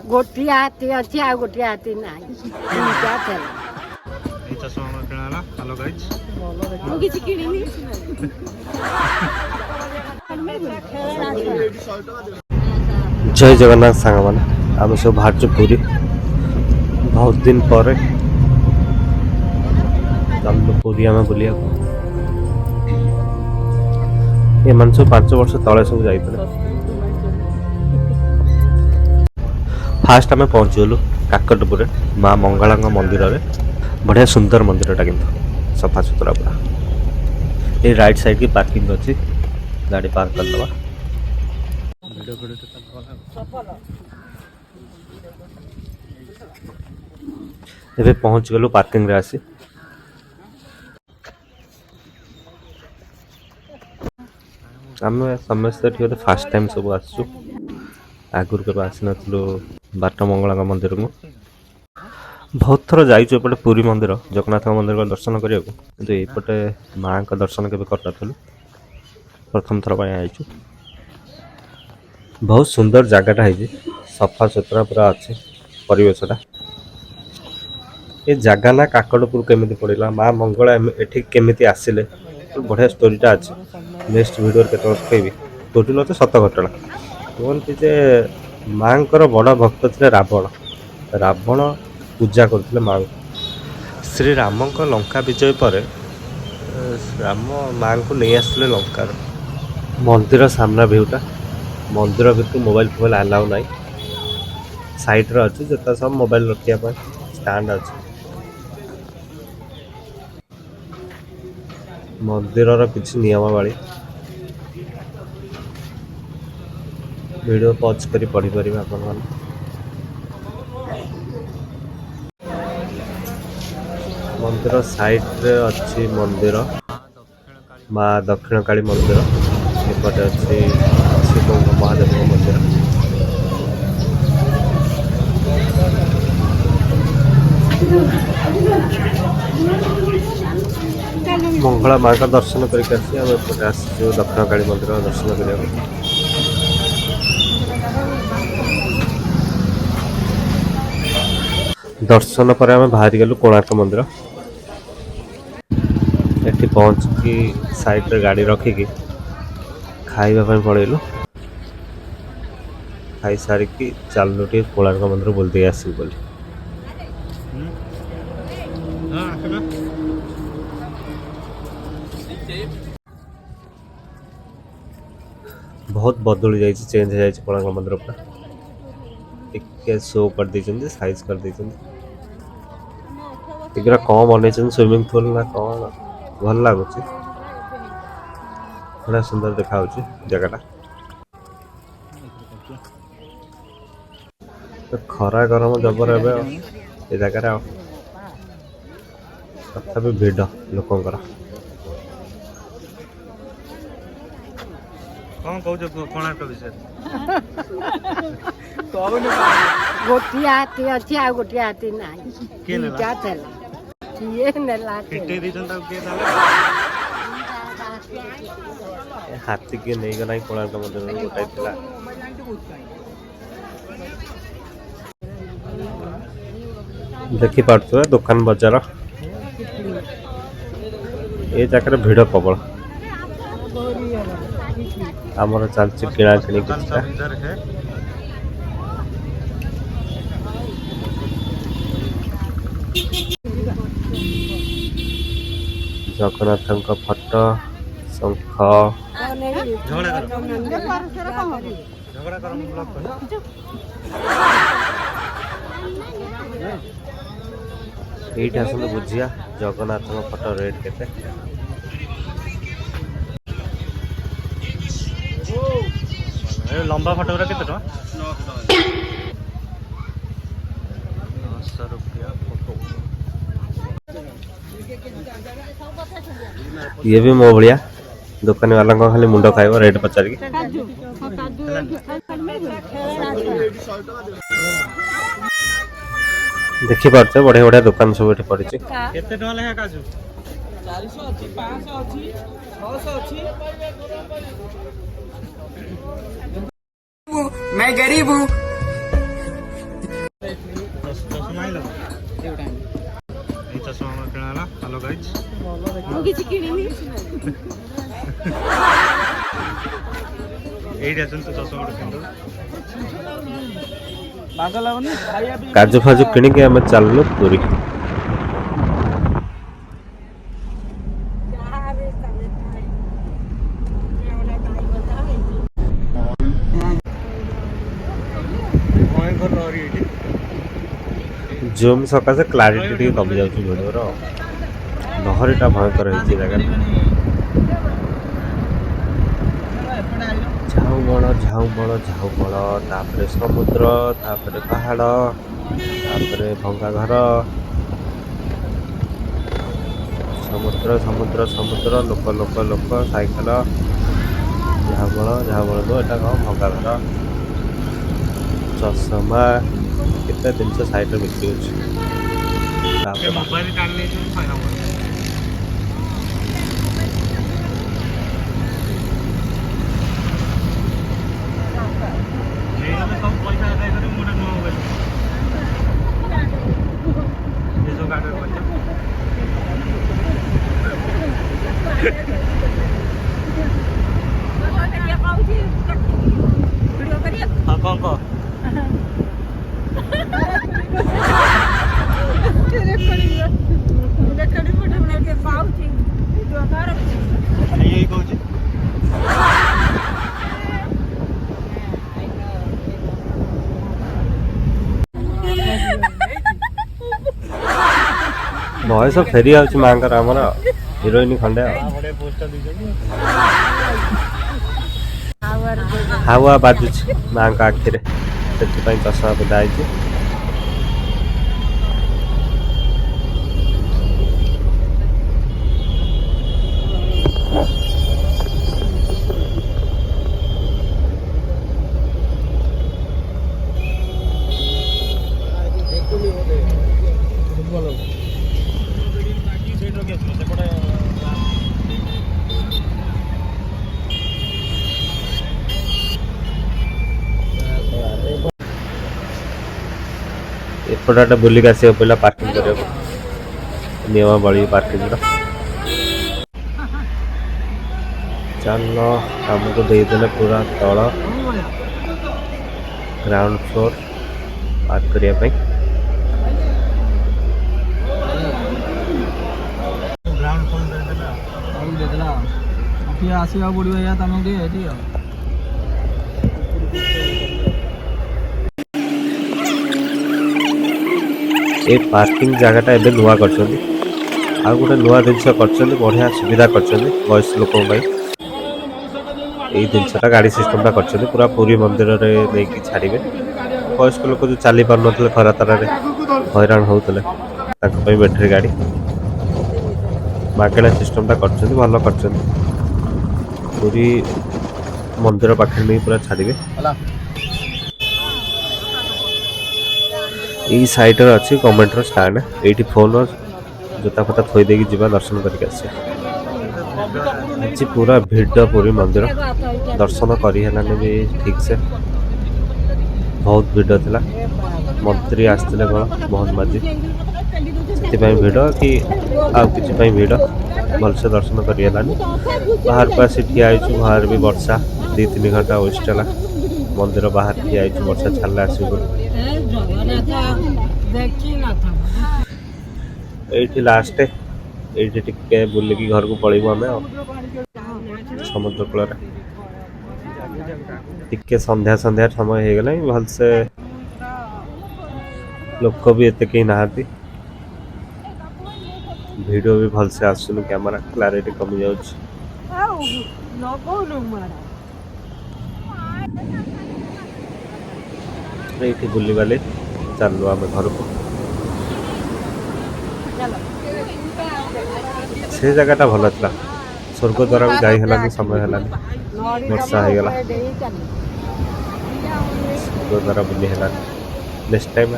गोटे हाथी अच्छी आ गोटे हाथी ना दुईटा थेला এই চশমা আমার কিনা হলো হ্যালো গাইজ ମୁଁ କିଛି କିଣିନି जय जगन्नाथ सांग मैंने आम सब बाहर पूरी बहुत दिन पर चलो पूरी आम बुलिया एम सब 5 वर्ष तले सब जाते फास्ट आम पहुँचीगलु काकटपुर माँ मंगला मंदिर रे बढ़िया सुंदर मंदिरटा कि सफा सुतरा पूरा ये राइट साइड की पार्किंग अच्छी गाड़ी पार्क करदे एबे पहुँच गलु पार्किंग रे आसी आम समस्त फास्ट टाइम सब आसु आगुरी के आसी नथिलु बाट मंगला मंदिर को बहुत थर जाइए पुरी मंदिर जगन्नाथ मंदिर को दर्शन करने को यपटे माँ का दर्शन के प्रथम थर आईचु बहुत सुंदर जगटा है सफा सुतरा पूरा अच्छे परिवेशटा ये जगह ना काकटपुर केमी पड़ा माँ मंगला एठी केमी आसिले बढ़िया स्टोरीटा अच्छे नेक्स्ट वीडियो के कहबी स्टोरी न तो सत घटना कहते जे माँ बड़ भक्त थे रावण रावण पूजा करते माँ श्री राम लंका विजय पर राम माँ को नहीं आसले लंकार मंदिर सामना भ्यूटा मंदिर भीतर मोबाइल फोबाइल आलाउ ना साइड रे अच्छे जो सब मोबाइल रखा स्टैंड अच्छे मंदिर किसी नियमावली वीडियो पॉज करी पढ़ी पारे आपण मंदिर साइड रे अच्छी मंदिर माँ दक्षिण काली मंदिर एपटे अच्छी शिव महादेव मंदिर मंगला माँ का दर्शन करके आसी आम एपटे आसो दक्षिण काली मंदिर दर्शन करने दर्शन पर आम बाहरी गलु कोणार्क मंदिर एटी पहुँच की साइड रे गाड़ी रखिकी खाइबा पड़ेलु खाई सारिकी चलु टे कोणार्क मंदिर बुलते आसू बोली बहुत बदली जाइए चेंज हो कोणार्क मंदिर पूरा टिके शो कर देछन साइज कर देछन टिकरा कम बनै स्विमिंग पूल ना कौन भल लगुच बड़ा सुंदर देखा जगह खरा गरम जबर ए जगह तथा भिड़ लोकंर कौन कहू कोणार्क विषय गोटे हाथी अच्छी आ गोटे हाथी ना दुईटा थेला किए नेला केटे दिजन ता के ताले हाथी के नहीं गला कोणार्क मंदिर गोटाई थिला देखी पार्थ दुकान बजार ये जगह भिड़ प्रबल आमर चलती किणा किणी किछटा जगन्नाथ फोटो शंख झगड़ा कर ब्लॉक कर एठी आसले बुझिया जगन्नाथ फोटो रेट केते लंबा फोटो केते टका 900 रुपया फोटो ये भी मो भलिया दुकानी वाला को खाली मुंडो खाइबो रेट पचार की देखि पारछे बढ़िया बढ़िया दुकान सब एठी पड़ी केते टका लेखा काजू 400 अछि 500 अछि 600 अछि मैं गरीब हूँ ଆଇଲ ଏଇ ଚଷମା ଆମର କିଣା ହେଲା। ହ୍ୟାଲୋ ଗାଇଜ୍, ମୁଁ କିଛି କିଣିନି। ଏଇଠି ଆସନ୍ତୁ ଚଷମା ଗୋଟେ କିଣିଦେବୁ। ବାଗ ଲାଗୁନି ଖାଇବା ପିଇବା କାଜୁ ଫାଜୁ କିଣିକି ଆମେ ଚାଲିଲୁ ପୁରୀ। ଭୟଙ୍କର ଲହରୀ ଏଇଠି। ଜୁମ୍ ସକାଶେ କ୍ଲାରିଟି ଟିକେ କମି ଯାଉଛି ଭିଡ଼ିଓର। ଲହରୀଟା ଭୟଙ୍କର ହେଇଛି ଜାଗାରେ। ଝାଉଁବଣ ଝାଉଁବଣ ଝାଉଁବଣ, ତାପରେ ସମୁଦ୍ର, ତାପରେ ପାହାଡ଼, ତାପରେ ଭଙ୍ଗା ଘର, ସମୁଦ୍ର ସମୁଦ୍ର ସମୁଦ୍ର, ଲୋକ ଲୋକ ଲୋକ, ସାଇକେଲ, ଝାଉଁବଣ ଝାଉଁବଣ ନୁହଁ, ଏଟା କ'ଣ ଭଙ୍ଗା ଘର, ଚଷମା, କେତେ ଜିନିଷ ସାଇଡ଼ରେ ବିକ୍ରି ହେଉଛି। ତାପରେ ମୋବାଇଲ ଟାଣି ନେଇଯିବୁ ଖାଇବା ମୋର। ନେଇଗଲେ ସବୁ ପଇସା ଆଦାୟ କରି ମୁଁ ଗୋଟେ ନୂଆ ମୋବାଇଲ ଏସବୁ ଗାଡ଼ିରେ ପଇସା। ହଁ କ'ଣ କହ? ଏଇ କହୁଛି ବୟସ ଫେରି ଯାଉଛି ମାଆଙ୍କର, ଆମର ହିରୋଇନ ଖଣ୍ଡେ ଆଉ। ବଢ଼ିଆ ପୋଷ୍ଟଟା ଦେଇଛନ୍ତି। ହାୱା ବାଜୁଛି ମାଆଙ୍କ ଆଖିରେ, ସେଥିପାଇଁ ଚଷମା ପିନ୍ଧା ହେଇଛି। ଏପଟେ ବୁଲିକି ଆସିବାକୁ ପଡ଼ିଲା ପାର୍କିଂ କରିବାକୁ, ନିୟମାବଳୀ ପାର୍କିଂର। ଚାଲ ଆମକୁ ଦେଇଦେଲେ ପୁରା ତଳ ଗ୍ରାଉଣ୍ଡ ଫ୍ଲୋର ପାର୍କ କରିବା ପାଇଁ। ଗ୍ରାଉଣ୍ଡ ଫୋନ୍ ଦେଇଦେଲା। ଦେଇଦେଲା ଟିକେ ଆସିବାକୁ ପଡ଼ିବ ଏଇଆ ତମକୁ ଟିକେ ଏଠି ଆଉ। ଏ ପାର୍କିଂ ଜାଗାଟା ଏବେ ନୂଆ କରିଛନ୍ତି। ଆଉ ଗୋଟେ ନୂଆ ଜିନିଷ କରିଛନ୍ତି, ବଢ଼ିଆ ସୁବିଧା କରିଛନ୍ତି ବୟସ୍କ ଲୋକଙ୍କ ପାଇଁ। ଏଇ ଜିନିଷଟା ଗାଡ଼ି ସିଷ୍ଟମଟା କରିଛନ୍ତି, ପୁରା ପୁରୀ ମନ୍ଦିରରେ ନେଇକି ଛାଡ଼ିବେ। ବୟସ୍କ ଲୋକ ଯେଉଁ ଚାଲି ପାରୁନଥିଲେ ଖରା ତରାରେ ହଇରାଣ ହେଉଥିଲେ, ତାଙ୍କ ପାଇଁ ବ୍ୟାଟେରୀ ଗାଡ଼ି ମାଗଣା ସିଷ୍ଟମଟା କରିଛନ୍ତି, ଭଲ କରିଛନ୍ତି। ପୁରୀ ମନ୍ଦିର ପାଖରେ ନେଇ ପୁରା ଛାଡ଼ିବେ। ଏଇ ସାଇଡ଼ରେ ଅଛି ଗଭର୍ଣ୍ଣମେଣ୍ଟର ଷ୍ଟାଣ୍ଡ, ଏଇଠି ଫୋନ୍ ଜୋତା ଫୋତା ଥୋଇ ଦେଇକି ଯିବା, ଦର୍ଶନ କରିକି ଆସିବା। ଆଜି ପୁରା ଭିଡ଼ ପୁରୀ ମନ୍ଦିର, ଦର୍ଶନ କରି ହେଲାନି ବି ଠିକ୍ସେ, ବହୁତ ଭିଡ଼ ଥିଲା। ମନ୍ତ୍ରୀ ଆସିଥିଲେ କ'ଣ ମୋହନ ମାଝୀ, ସେଥିପାଇଁ ଭିଡ଼ କି ଆଉ କିଛି ପାଇଁ ଭିଡ଼, ଭଲସେ ଦର୍ଶନ କରି ହେଲାନି। ବାହାରକୁ ଆସି ଠିଆ ହେଇଛୁ, ବାହାରେ ବି ବର୍ଷା 2-3 ଘଣ୍ଟା ୱେଷ୍ଟ ହେଲା। ମନ୍ଦିର ବାହାରେ ଠିଆ ହେଇଛୁ, ବର୍ଷା ଛାଡ଼ିଲେ ଆସିବୁ ବୋଲି। ଏଇଠି ଲାଷ୍ଟ, ଏଇଠି ଟିକେ ବୁଲିକି ଘରକୁ ପଳେଇବୁ ଆମେ ଆଉ। ସମୁଦ୍ର କୂଳରେ ଟିକେ ସନ୍ଧ୍ୟା ସନ୍ଧ୍ୟା ସମୟ ହେଇଗଲାଣି, ଭଲସେ ଲୋକ ବି ଏତେ କେହି ନାହାନ୍ତି, ଭିଡ଼ିଓ ବି ଭଲସେ ଆସୁନି, କ୍ୟାମେରା କ୍ଲାରିଟି କମି ଯାଉଛି। ଏଇଠି ବୁଲିବାଲି ଚାଲୁ ଆମେ ଘରକୁ। ସେ ଜାଗାଟା ଭଲ ଥିଲା, ସ୍ୱର୍ଗଦ୍ୱାର ବି ଯାଇ ହେଲାନି, ସମୟ ହେଲାନି, ବର୍ଷା ହେଇଗଲା, ସ୍ୱର୍ଗଦ୍ୱାର ବୁଲି ହେଲାନି। Next time